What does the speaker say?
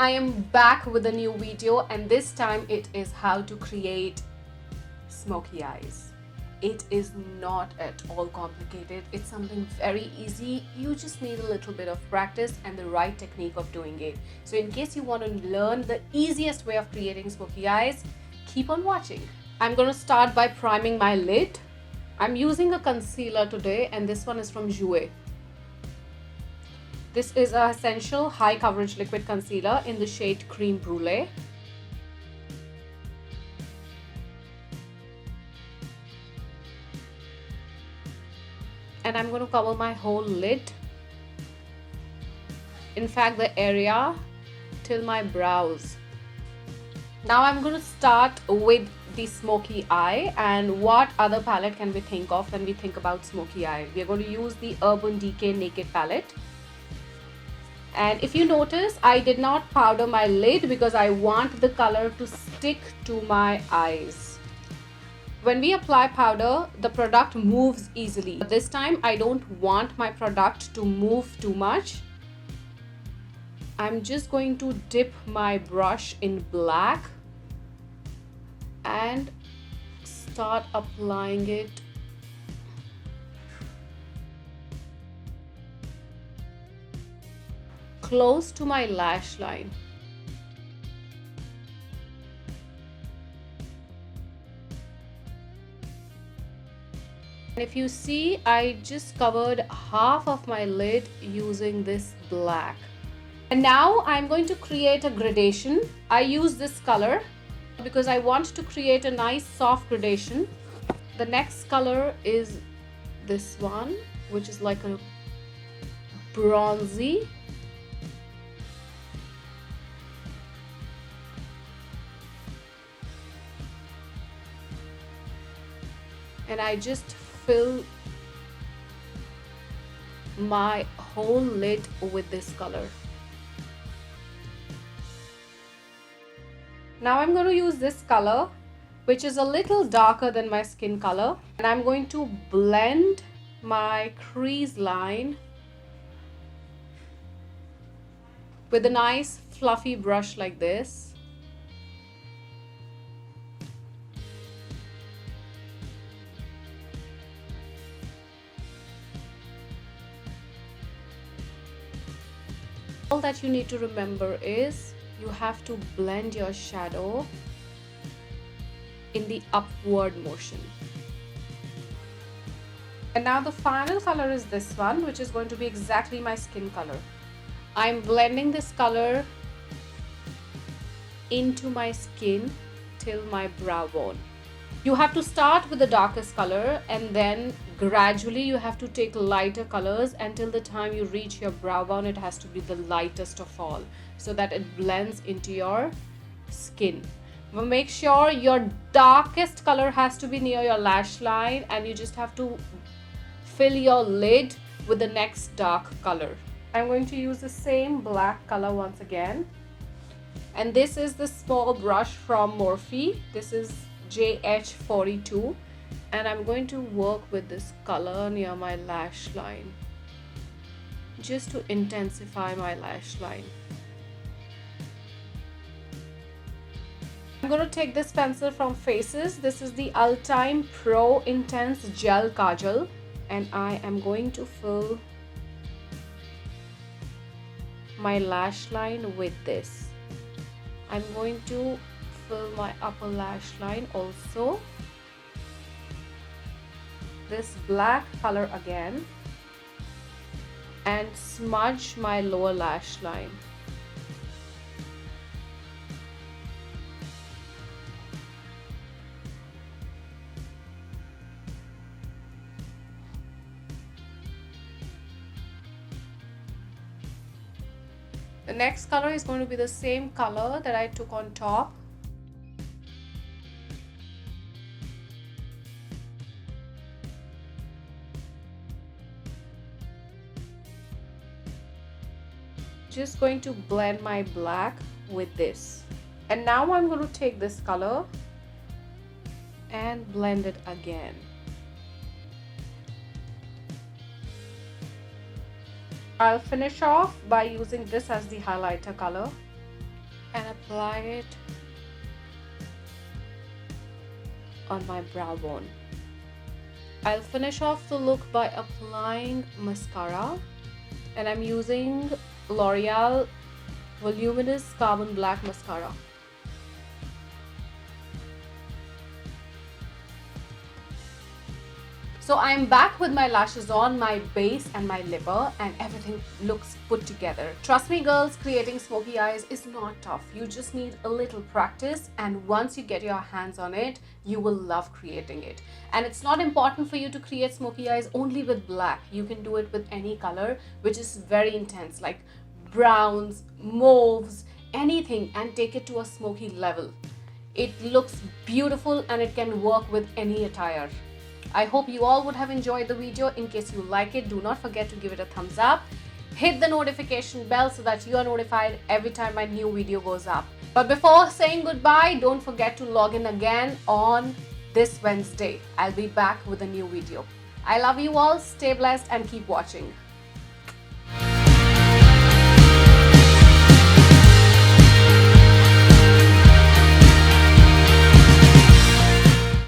I am back with a new video, and this time it is how to create smoky eyes. It is not at all complicated. It's something very easy. You just need a little bit of practice and the right technique of doing it. So in case you want to learn the easiest way of creating smoky eyes, keep on watching. I'm going to start by priming my lid. I'm using a concealer today, and this one is from Jouer. This is a Essential High Coverage Liquid Concealer in the shade Cream Brulee. And I'm going to cover my whole lid. In fact, the area till my brows. Now I'm going to start with the smoky eye, and what other palette can we think of when we think about smoky eye? We are going to use the Urban Decay Naked palette. And if you notice, I did not powder my lid because I want the color to stick to my eyes. When we apply powder, the product moves easily. But this time, I don't want my product to move too much. I'm just going to dip my brush in black and start applying it close to my lash line. And if you see, I just covered half of my lid using this black. And now I'm going to create a gradation. I use this color because I want to create a nice soft gradation. The next color is this one, which is like a bronzy. And I just fill my whole lid with this color. Now I'm going to use this color, which is a little darker than my skin color, and I'm going to blend my crease line with a nice fluffy brush like this. All that you need to remember is you have to blend your shadow in the upward motion. And now the final color is this one, which is going to be exactly my skin color. I'm blending this color into my skin till my brow bone. You have to start with the darkest color, and then gradually you have to take lighter colors until the time you reach your brow bone. It has to be the lightest of all so that it blends into your skin. But make sure your darkest color has to be near your lash line, and you just have to fill your lid with the next dark color. I'm going to use the same black color once again, and this is the small brush from Morphe. This is JH42, and I'm going to work with this color near my lash line just to intensify my lash line. I'm going to take this pencil from Faces. This is the Ultime Pro Intense Gel Kajal, and I am going to fill my lash line with this. I'm going to fill my upper lash line also. This black color again, and smudge my lower lash line. The next color is going to be the same color that I took on top. Just going to blend my black with this, and now I'm going to take this color and blend it again. I'll finish off by using this as the highlighter color. and apply it on my brow bone. I'll finish off the look by applying mascara, and I'm using L'Oreal Voluminous Carbon Black Mascara. So I'm back with my lashes on, my base and my lipper, and everything looks put together. Trust me girls, creating smoky eyes is not tough. You just need a little practice, and once you get your hands on it, you will love creating it. And it's not important for you to create smoky eyes only with black. You can do it with any color, which is very intense, like browns, mauves, anything, and take it to a smoky level. It looks beautiful and it can work with any attire. I hope you all would have enjoyed the video. In case you like it, do not forget to give it a thumbs up. Hit the notification bell so that you are notified every time my new video goes up. But before saying goodbye, don't forget to log in again on this Wednesday. I'll be back with a new video. I love you all. Stay blessed and keep watching.